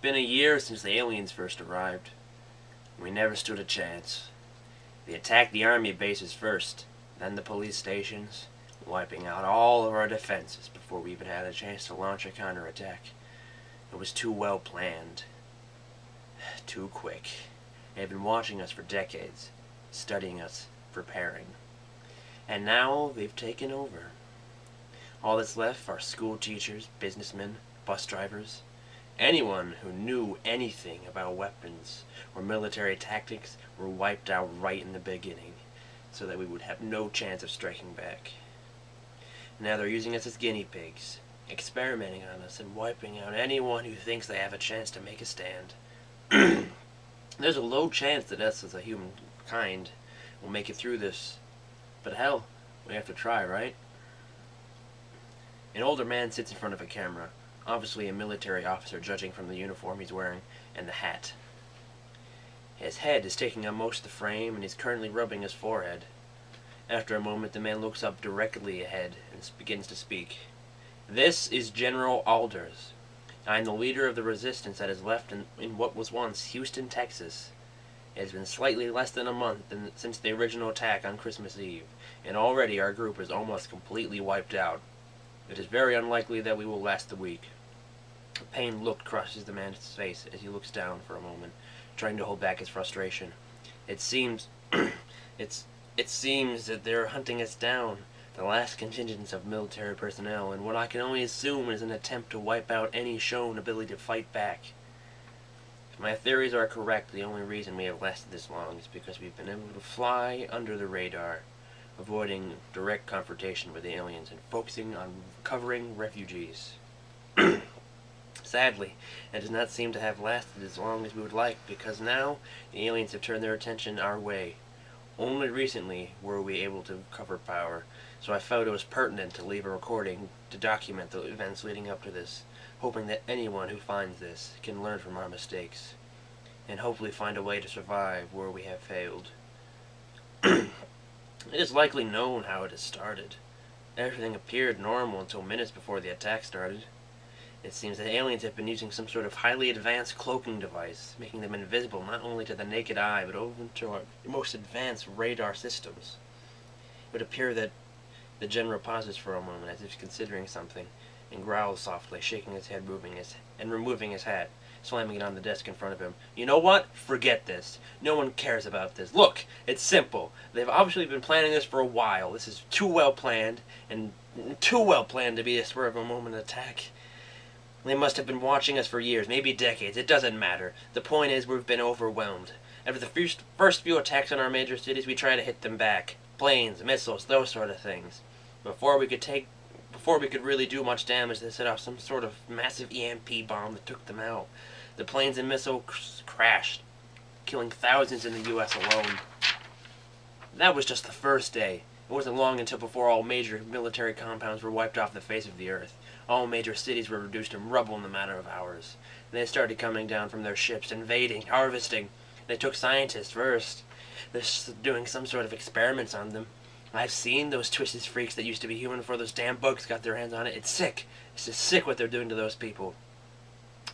been a year since the aliens first arrived. We never stood a chance. They attacked the army bases first, then the police stations, wiping out all of our defenses before we even had a chance to launch a counterattack. It was too well planned. Too quick. They have been watching us for decades, studying us, preparing. And now they've taken over. All that's left are school teachers, businessmen, bus drivers. Anyone who knew anything about weapons or military tactics were wiped out right in the beginning, so that we would have no chance of striking back. Now they're using us as guinea pigs, experimenting on us and wiping out anyone who thinks they have a chance to make a stand. There's a low chance that us as a humankind will make it through this, but hell, we have to try, right? An older man sits in front of a camera, obviously a military officer judging from the uniform he's wearing and the hat. His head is taking up most of the frame and he's currently rubbing his forehead. After a moment, the man looks up directly ahead and begins to speak. This is General Alders. I am the leader of the resistance that is left in what was once Houston, Texas. It has been slightly less than a month since the original attack on Christmas Eve, and already our group is almost completely wiped out. It is very unlikely that we will last the week. A pained look crosses the man's face as he looks down for a moment, trying to hold back his frustration. It seems it seems that they're hunting us down, the last contingents of military personnel, in what I can only assume is an attempt to wipe out any shown ability to fight back. If my theories are correct, the only reason we have lasted this long is because we've been able to fly under the radar, avoiding direct confrontation with the aliens and focusing on recovering refugees. Sadly, it does not seem to have lasted as long as we would like, because now the aliens have turned their attention our way. Only recently were we able to recover power, so I felt it was pertinent to leave a recording to document the events leading up to this, hoping that anyone who finds this can learn from our mistakes, and hopefully find a way to survive where we have failed. It is likely known how it has started. Everything appeared normal until minutes before the attack started. It seems that aliens have been using some sort of highly advanced cloaking device, making them invisible not only to the naked eye, but even to our most advanced radar systems. It would appear that the general pauses for a moment as if considering something, and growls softly, shaking his head, removing his hat, slamming it on the desk in front of him. You know what? Forget this. No one cares about this. Look, it's simple. They've obviously been planning this for a while. This is too well planned, and too well planned to be a spur of a moment attack. They must have been watching us for years, maybe decades. It doesn't matter. The point is we've been overwhelmed. After the first few attacks on our major cities, we try to hit them back. Planes, missiles, those sort of things. Before we could really do much damage, they set off some sort of massive EMP bomb that took them out. The planes and missiles crashed, killing thousands in the U.S. alone. That was just the first day. It wasn't long until before all major military compounds were wiped off the face of the earth. All major cities were reduced to rubble in a matter of hours. They started coming down from their ships, invading, harvesting. They took scientists first. They're doing some sort of experiments on them. I've seen those twisted freaks that used to be human before those damn bugs got their hands on it. It's sick. It's just sick what they're doing to those people.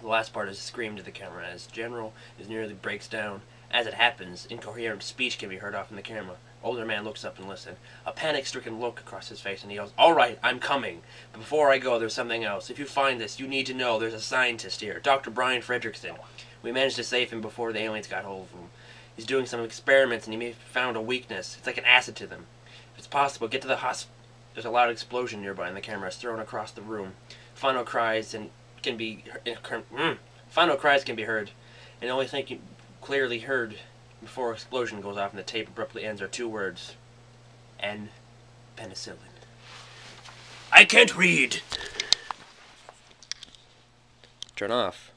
The last part is screamed to the camera as General nearly breaks down. As it happens, incoherent speech can be heard off in the camera. Older man looks up and listens. A panic-stricken look across his face, and he yells, "All right, I'm coming. But before I go, there's something else. If you find this, you need to know there's a scientist here, Dr. Brian Fredrickson. We managed to save him before the aliens got hold of him. He's doing some experiments, and he may have found a weakness. It's like an acid to them. If it's possible, get to the hospital." There's a loud explosion nearby, and the camera is thrown across the room. Final cries can be heard, and the only thing you clearly heard before explosion goes off and the tape abruptly ends are two words. N. Penicillin. I can't read! Turn off.